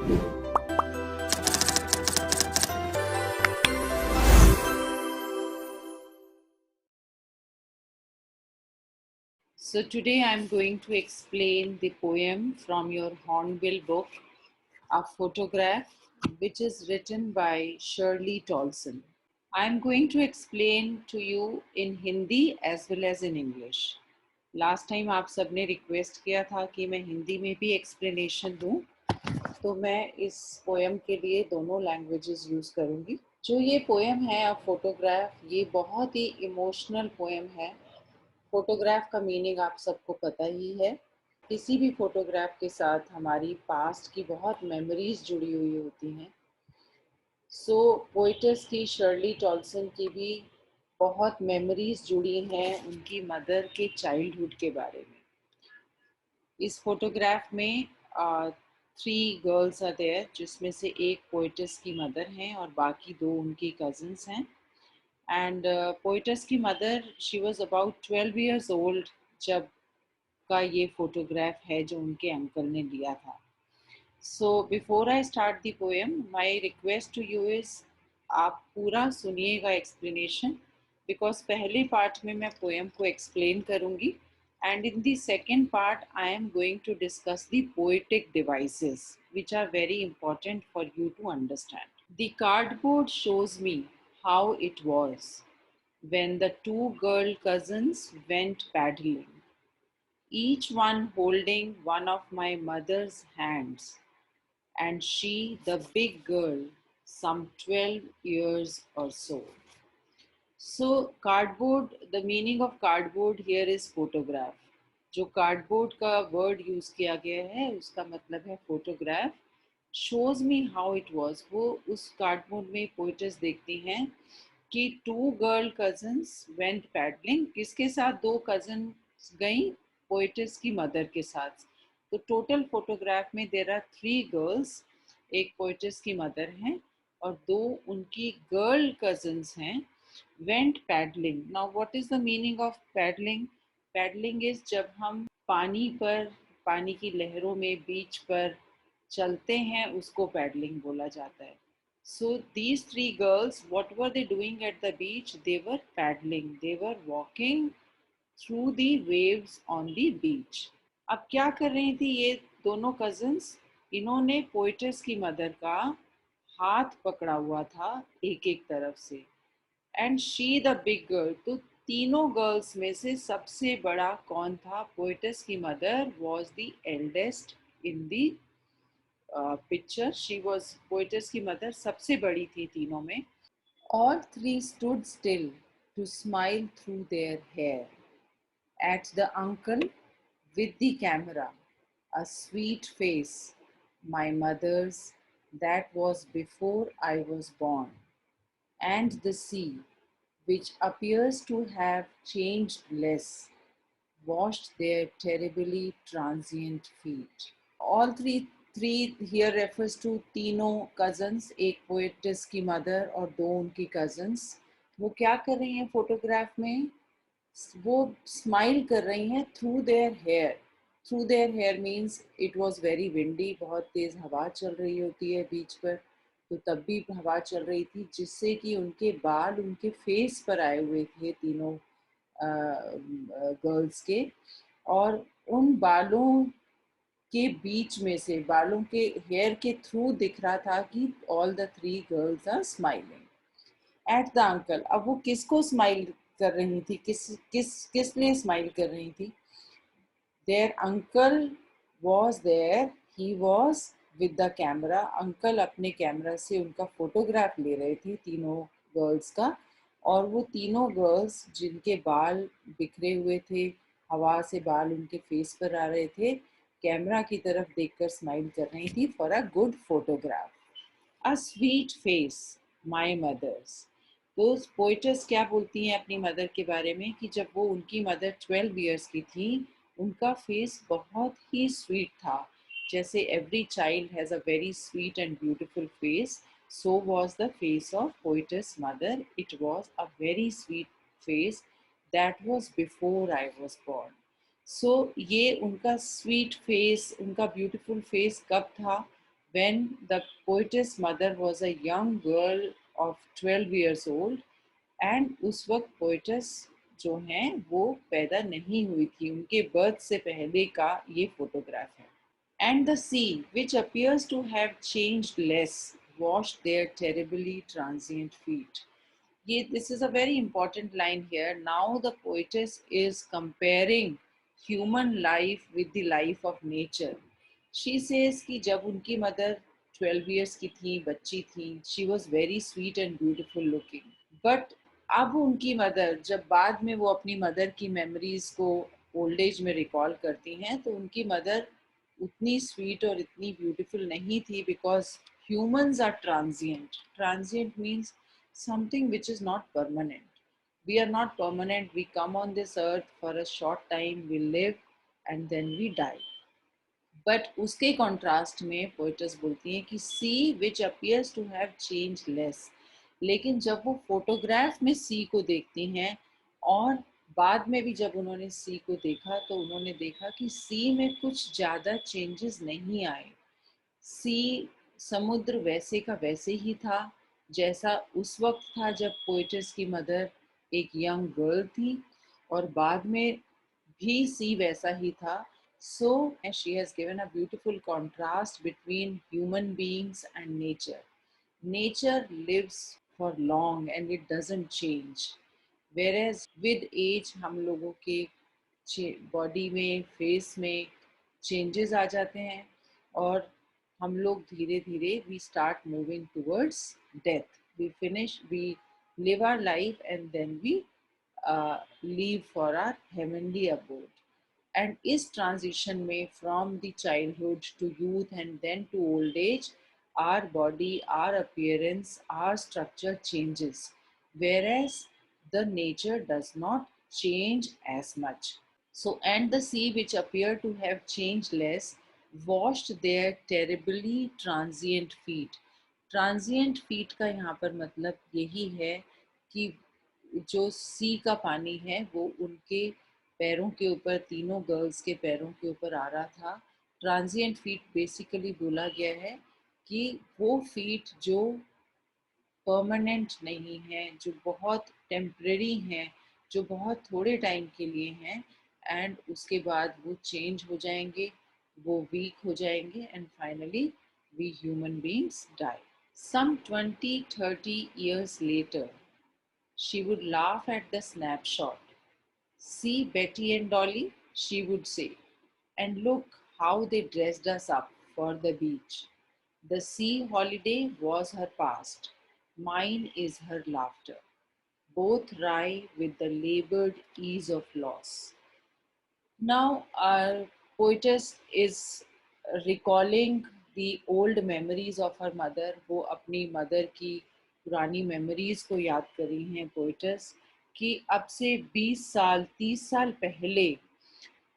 So today I'm going to explain the poem from your Hornbill book, A Photograph, which is written by Shirley Tolson. I'm going to explain to you in Hindi as well as in English. Last time आप सबने request किया था कि मैं हिंदी में भी explanation दूं, तो मैं इस पोएम के लिए दोनों लैंग्वेजेस यूज़ करूंगी। जो ये पोएम है अ फोटोग्राफ, ये बहुत ही इमोशनल पोएम है। फोटोग्राफ का मीनिंग आप सबको पता ही है। किसी भी फोटोग्राफ के साथ हमारी पास्ट की बहुत मेमोरीज जुड़ी हुई होती हैं। सो पोइटस की शर्ली टॉल्सन की भी बहुत मेमोरीज जुड़ी हैं उनकी मदर के चाइल्डहुड के बारे में। इस फोटोग्राफ में 3 गर्ल्स आर देयर, जिसमें से एक पोइटस की मदर हैं और बाकी 2 उनकी कज़न्स हैं। एंड पोइटस की mother, she was about 12 years old जब का ये फोटोग्राफ है जो उनके अंकल ने लिया था। So before I start the poem, my request to you is, आप पूरा सुनिएगा एक्सप्लेनेशन, बिकॉज पहले पार्ट में मैं पोएम को एक्सप्लेन करूंगी and in the second part I am going to discuss the poetic devices which are very important for you to understand. The cardboard shows me how it was when the 2 girl cousins went paddling, each one holding one of my mother's hands, and she, the big girl, some 12 years or so. So, cardboard, the meaning of cardboard here is photograph. जो cardboard का word use किया गया है उसका मतलब है photograph. Shows me how it was, वो उस कार्डबोर्ड में पोइटस देखती हैं कि 2 गर्ल कजन्स वेंट पैडलिंग, किसके साथ, 2 कजन गई पोइटस की मदर के साथ। तो टोटल फोटोग्राफ में देर आर 3 गर्ल्स, एक पोइटस की मदर हैं और 2 उनकी गर्ल कजन्स हैं। Went paddling, now what is the meaning of paddling? Paddling is जब हम पानी पर, पानी की लहरों में बीच पर चलते हैं, उसको पैडलिंग बोला जाता है। So these 3 girls, what were they doing at the beach? They were paddling. They were walking through the waves on the beach. अब क्या कर रही थी ये दोनों कजन्स? इन्होंने पोइटस की मदर का हाथ पकड़ा हुआ था एक एक तरफ से। And she the big girl, तो तीनों गर्ल्स में से सबसे बड़ा कौन था? पोइटस की mother was the eldest in the picture. She was, poet's की मदर सबसे बड़ी थी तीनों में। All 3 stood still to smile through their hair at the uncle with the camera, a sweet face, my mother's, that was before I was born, and the sea, which appears to have changed less, washed their terribly transient feet. All three here refers to तीनों cousins, एक poetess की mother और 2 उनकी cousins। वो क्या कर रही हैं फोटोग्राफ में? वो स्माइल कर रही हैं through their hair. Through their hair means it was very windy, बहुत तेज हवा चल रही होती है बीच पर, तो तब भी हवा चल रही थी जिससे कि उनके बाल उनके फेस पर आए हुए थे तीनों गर्ल्स के, और उन बालों के बीच में से, बालों के हेयर के थ्रू दिख रहा था कि all the 3 girls are smiling at the uncle. अब वो किसको स्माइल कर रही थी, किस लिए स्माइल कर रही थी? There uncle was there, he was with the camera. Uncle अपने कैमरा से उनका फोटोग्राफ ले रहे थे तीनों गर्ल्स का, और वो तीनों गर्ल्स जिनके बाल बिखरे हुए थे, हवा से बाल उनके फेस पर आ रहे थे, कैमरा की तरफ देखकर स्माइल कर रही थी for a good photograph. A sweet face, my mother's. तो पोइटस क्या बोलती हैं अपनी मदर के बारे में कि जब वो, उनकी मदर 12 ईयर्स की थी, उनका फेस बहुत ही स्वीट था। जैसे every child has a very sweet and beautiful face, so was the face of poetess mother. It was a very sweet face that was before I was born. So ये उनका sweet face, उनका beautiful face कब था? when the poetess mother was a young girl of 12 years old, and उस वक्त poet's जो हैं वो पैदा नहीं हुई थी, उनके बर्थ से पहले का ये फोटोग्राफ है. And the sea, which appears to have changed less, washed their terribly transient feet. This is a very important line here. Now the poetess is comparing human life with the life of nature. She says कि जब उनकी mother 12 years की थी, बच्ची थी, she was very sweet and beautiful looking. But अब उनकी mother, जब बाद में वो अपनी मदर की मेमोरीज को ओल्ड एज में रिकॉल करती हैं, तो उनकी मदर उतनी स्वीट और इतनी ब्यूटीफुल नहीं थी, because humans are transient. Transient means something which is not permanent. We are not permanent. We come on this earth for a short time, we live, and then we die. But उसके contrast में poetess बोलती हैं कि sea which appears to have changeless. लेकिन जब वो photograph में सी को देखती हैं, और बाद में भी जब उन्होंने सी को देखा, तो उन्होंने देखा कि सी में कुछ ज़्यादा चेंजेस नहीं आए. सी, समुद्र वैसे का वैसे ही था जैसा उस वक्त था जब पोइटस की मदर एक यंग गर्ल थी, और बाद में भी सी वैसा ही था. So she has given a beautiful contrast between human beings and nature. Nature lives for long and it doesn't change. Whereas with age हम लोगों के बॉडी में, फेस में चेंजेस आ जाते हैं, और हम लोग धीरे धीरे we start moving towards death. We live our life and then we leave for our heavenly abode. And is transition में from the childhood to youth and then to old age, our body, our appearance, our structure changes, whereas the nature does not change as much. So, and the sea, which appeared to have changed less, washed their terribly transient feet. Transient feet का यहाँ पर मतलब यही है कि जो सी का पानी है वो उनके पैरों के ऊपर, तीनों गर्ल्स के पैरों के ऊपर आ रहा था. ट्रांजिएंट फीट बेसिकली बोला गया है कि वो फीट जो परमानेंट नहीं है, जो बहुत टेम्परेरी हैं, जो बहुत थोड़े टाइम के लिए हैं, एंड उसके बाद वो चेंज हो जाएंगे, वो वीक हो जाएंगे, and finally we human beings die. Some 20-30 years later, she would laugh at the snapshot. See Betty and Dolly, she would say, and look how they dressed us up for the beach. The sea holiday was her past, mine is her laughter, both wry with the labored ease of loss. Now, our poetess is recalling the old memories of her mother. वो अपनी mother की पुरानी memories को याद कर रही हैं poet's, कि अब से 20 साल 30 साल पहले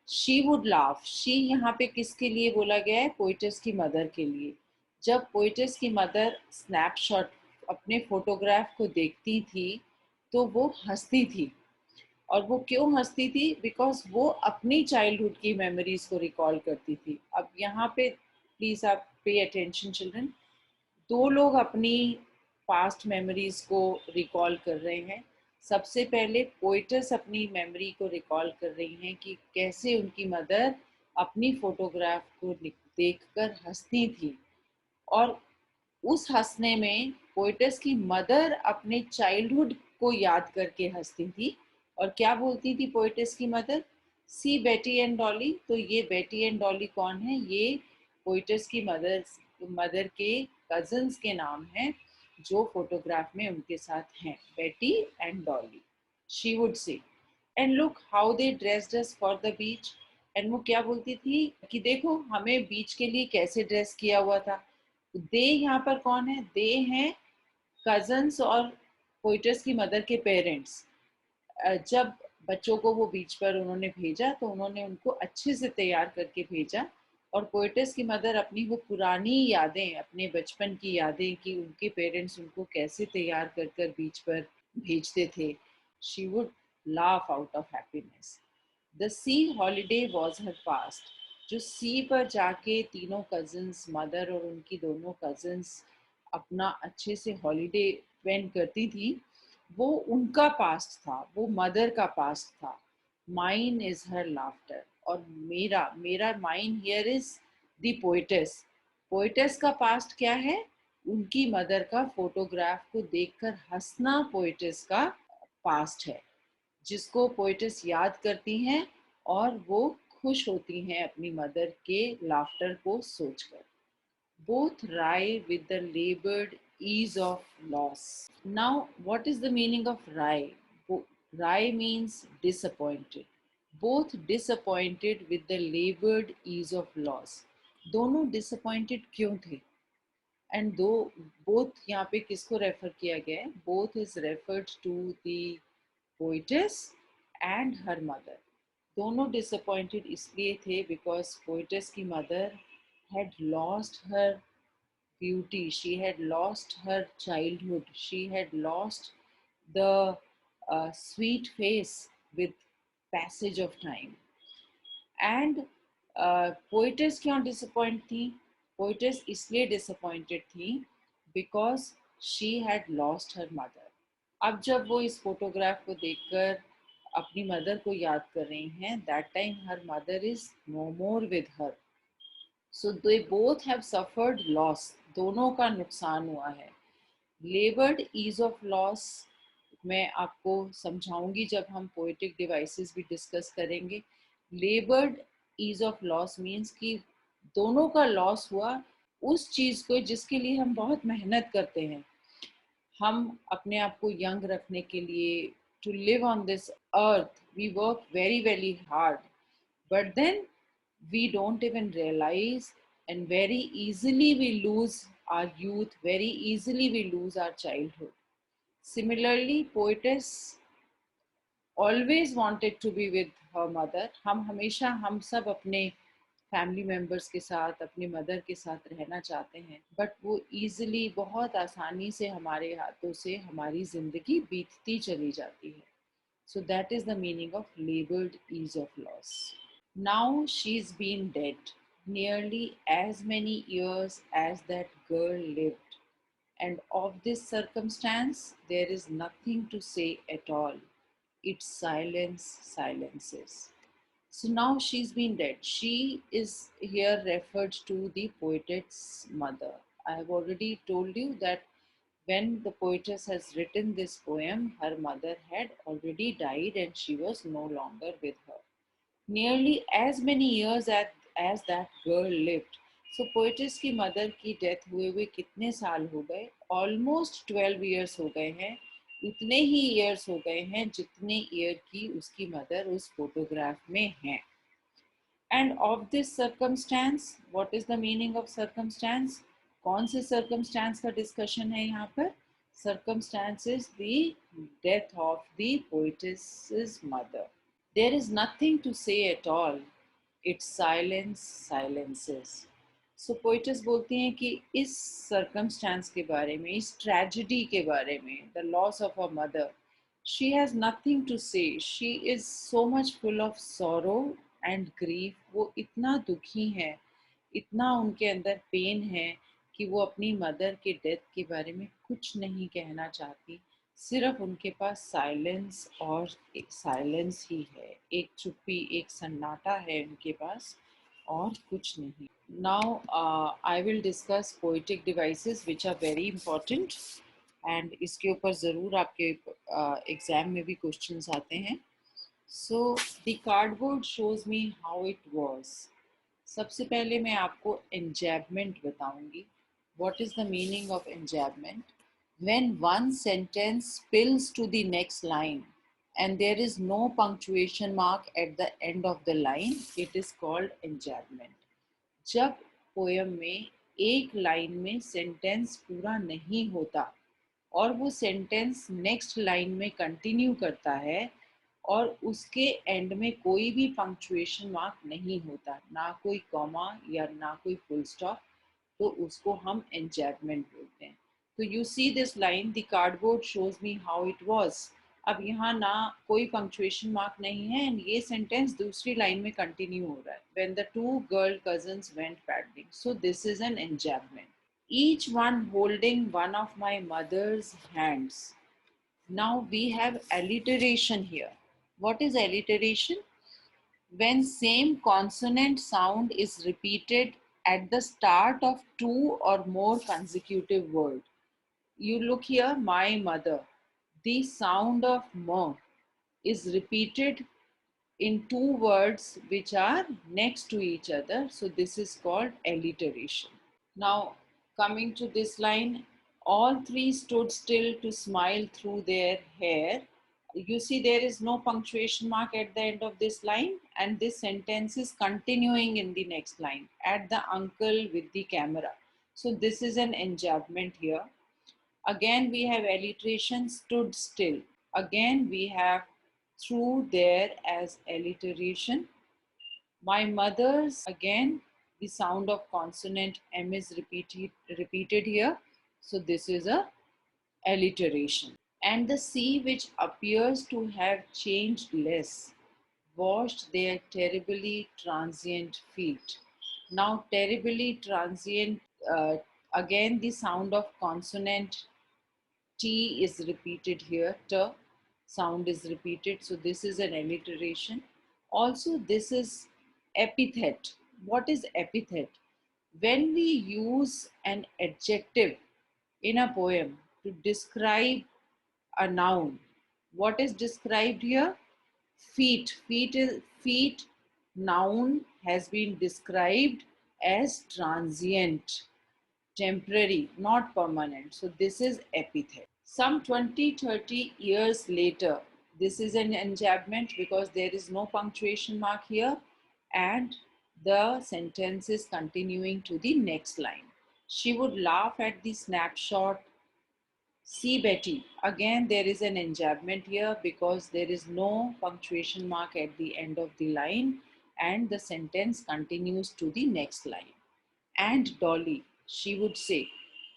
शी वुड लाफ. शी यहाँ पे किसके लिए बोला गया है? पोइटस की मदर के लिए. जब पोइटस की मदर स्नैपशॉट, अपने फोटोग्राफ को देखती थी, तो वो हंसती थी. और वो क्यों हंसती थी? बिकॉज वो अपनी चाइल्डहुड की मेमोरीज को रिकॉल करती थी. अब यहाँ पे प्लीज आप पे अटेंशन चिल्ड्रन. दो लोग अपनी पास्ट मेमोरीज को रिकॉल कर रहे हैं. सबसे पहले पोइटस अपनी मेमोरी को रिकॉल कर रही हैं कि कैसे उनकी मदर अपनी फोटोग्राफ को देखकर हंसती थी, और उस हंसने में पोइटस की मदर अपने चाइल्डहुड को याद करके हंसती थी. और क्या बोलती थी पोइटस की मदर? सी बेटी एंड डॉली. तो ये बेटी एंड डॉली कौन है? ये पोइटस की मदर के कजन्स के नाम हैं जो फोटोग्राफ में उनके साथ हैं, बेटी and Dolly. She would say, and look how they dressed us for the beach. And वो क्या बोलती थी कि देखो हमें बीच के लिए कैसे ड्रेस किया हुआ था. दे यहाँ पर कौन है? दे हैं कजन्स और पोइटस की मदर के पेरेंट्स. जब बच्चों को वो बीच पर उन्होंने भेजा, तो उन्होंने उनको अच्छे से तैयार करके भेजा, और पोइटस की मदर अपनी वो पुरानी यादें, अपने बचपन की यादें कि उनके पेरेंट्स उनको कैसे तैयार कर कर बीच पर भेजते थे, she would laugh out of happiness. The sea holiday was her past. जो सी पर जाके तीनों कजिन्स, मदर और उनकी दोनों कजिन्स अपना अच्छे से हॉलीडे स्पेंड करती थी, वो उनका पास्ट था, वो मदर का पास्ट था. Mine is her laughter. और मेरा मेरा mine here is the poetess. Poetess का पास्ट क्या है? उनकी मदर का फोटोग्राफ को देखकर हंसना पोइटेस का पास्ट है, जिसको पोइटेस याद करती हैं और वो खुश होती हैं अपनी मदर के लाफ्टर को सोचकर. Both rye with the labored ease of loss. Now, what is the meaning of rye? Rye means disappointed. Both disappointed with the labored ease of loss. दोनों disappointed क्यों थे? एंड दो both यहाँ पे किसको रेफर किया गया है? Both is referred to the poetess and her mother. दोनों disappointed इसलिए थे because poetess की mother had lost her beauty, she had lost her childhood, she had lost the sweet face with passage of time. And poetess क्यों disappoint थी? Poetess इसलिए disappointed थी because she had lost her mother. अब जब वो इस photograph को देखकर अपनी मदर को याद कर रही हैं, that time her mother is no more with her. So they both have suffered loss. दोनों का नुकसान हुआ है. लेबर्ड ईज ऑफ लॉस मैं आपको समझाऊंगी जब हम पोएटिक डिवाइसेस भी डिस्कस करेंगे. Laboured ease of loss means कि दोनों का लॉस हुआ उस चीज़ को जिसके लिए हम बहुत मेहनत करते हैं. हम अपने आप को यंग रखने के लिए, to live on this earth, we work very very hard, but then we don't even realize, and very easily we lose our youth, very easily we lose our childhood. Similarly, poetess always wanted to be with her mother. हम हमेशा हम सब अपने family members के साथ, अपनी mother के साथ रहना चाहते हैं, बट वो ईजिली, बहुत आसानी से हमारे हाथों से हमारी ज़िंदगी बीतती चली जाती है. So that is the meaning of labeled ease of loss. Now she's been dead nearly as many years as that girl lived, and of this circumstance there is nothing to say at all. Its silence silences. So now she's been dead. She is here referred to the poetess mother. I have already told you that when the poetess has written this poem, her mother had already died and she was no longer with her. Nearly as many years as that girl lived. So poetess की mother की death हुए कितने साल हो गए? Almost 12 years हो गए हैं. उतने ही ईयर्स हो गए हैं जितने ईयर की उसकी मदर उस फोटोग्राफ में हैं. End of this circumstance, what is the meaning of circumstance? कौन से सर्कमस्टेंस का डिस्कशन है यहाँ पर? Circumstance is the death of the poetess mother. There is nothing to say at all. Its silence silences. So poetess बोलती हैं कि इस circumstance के बारे में, इस tragedy के बारे में, the loss of her mother, she has nothing to say. She is so much full of sorrow and grief. वो इतना दुखी हैं, इतना उनके अंदर पेन है कि वो अपनी मदर के डेथ के बारे में कुछ नहीं कहना चाहती. सिर्फ उनके पास साइलेंस और एक साइलेंस ही है, एक चुप्पी, एक सन्नाटा है उनके पास, और कुछ नहीं. Now I will discuss poetic devices which are very important, and इसके ऊपर ज़रूर आपके एग्ज़ाम में भी क्वेश्चंस आते हैं. So the cardboard shows me how it was. सबसे पहले मैं आपको एंजैबमेंट बताऊंगी. What is the meaning of enjambment? When one sentence spills to the next line and there is no punctuation mark at the end of the line, it is called enjambment. जब poem में एक line में sentence पूरा नहीं होता और वो sentence next line में कंटिन्यू करता है और उसके एंड में कोई भी पंक्चुएशन मार्क नहीं होता, ना कोई कॉमा या ना कोई फुल स्टॉप, तो उसको हम एंजैबमेंट बोलते हैं. So you see this line, the cardboard shows me how it was. अब यहाँ ना कोई पंक्चुएशन मार्क नहीं है एंड ये सेंटेंस दूसरी लाइन में कंटिन्यू हो रहा है. When the two girl cousins went paddling. So this is an enjambment. Each one holding one of my mother's hands. Now we have alliteration here. What is alliteration? When same consonant sound is repeated at the start of two or more consecutive words. You look here, my mother. The sound of ma is repeated in two words which are next to each other. So this is called alliteration. Now, coming to this line, all three stood still to smile through their hair. You see, there is no punctuation mark at the end of this line, and this sentence is continuing in the next line. At the uncle with the camera. So, this is an enjambment here. Again, we have alliteration stood still. Again, we have through there as alliteration. My mother's, again, the sound of consonant M is repeated here. So this is a alliteration. And the sea, which appears to have changed less, washed their terribly transient feet. Now, terribly transient, again, the sound of consonant T is repeated here. T sound is repeated. So this is an alliteration. Also, this is epithet. What is epithet? When we use an adjective in a poem to describe a noun, what is described here? Feet. Feet. Noun has been described as transient, temporary, not permanent. So this is epithet. Some 20-30 years later, this is an enjambment because there is no punctuation mark here and the sentence is continuing to the next line. She would laugh at the snapshot. See Betty. Again, there is an enjambment here because there is no punctuation mark at the end of the line and the sentence continues to the next line. And Dolly, she would say,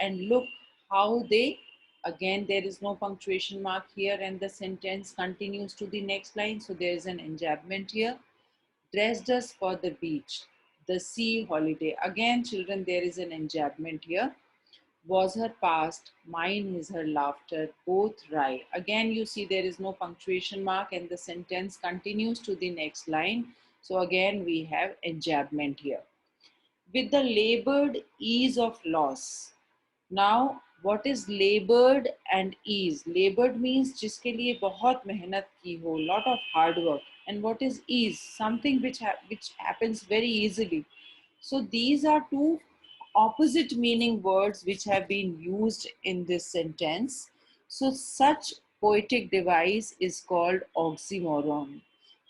and look how they, again, there is no punctuation mark here, and the sentence continues to the next line. So there is an enjambment here. Dressed us for the beach, the sea holiday. Again, children, there is an enjambment here. Was her past, mine is her laughter, both wry. Again, you see there is no punctuation mark, and the sentence continues to the next line. So again, we have enjambment here with the labored ease of loss. Now, what is labored and ease? Labored means जिसके लिए बहुत मेहनत की हो, lot of hard work. And what is ease? Something which happens very easily. So these are two opposite meaning words which have been used in this sentence. So such poetic device is called oxymoron.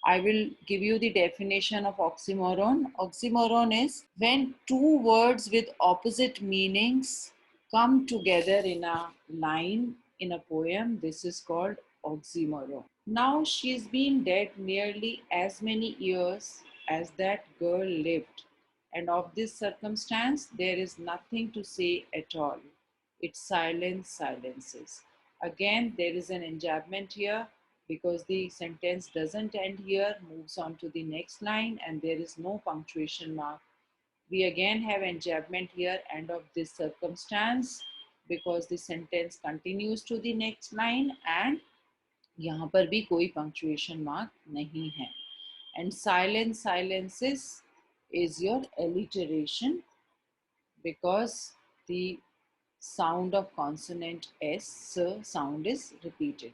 I will give you the definition of oxymoron. Oxymoron is when two words with opposite meanings come together in a line in a poem. This is called oxymoron. Now she's been dead nearly as many years as that girl lived, and of this circumstance there is nothing to say at all. Its silence silences. Again, there is an enjambment here because the sentence doesn't end here, moves on to the next line, and there is no punctuation mark. We again have enjambment here, and of this circumstance, because the sentence continues to the next line and यहाँ पर भी कोई punctuation mark नहीं है. And silence silences is your alliteration because the sound of consonant S sound is repeated.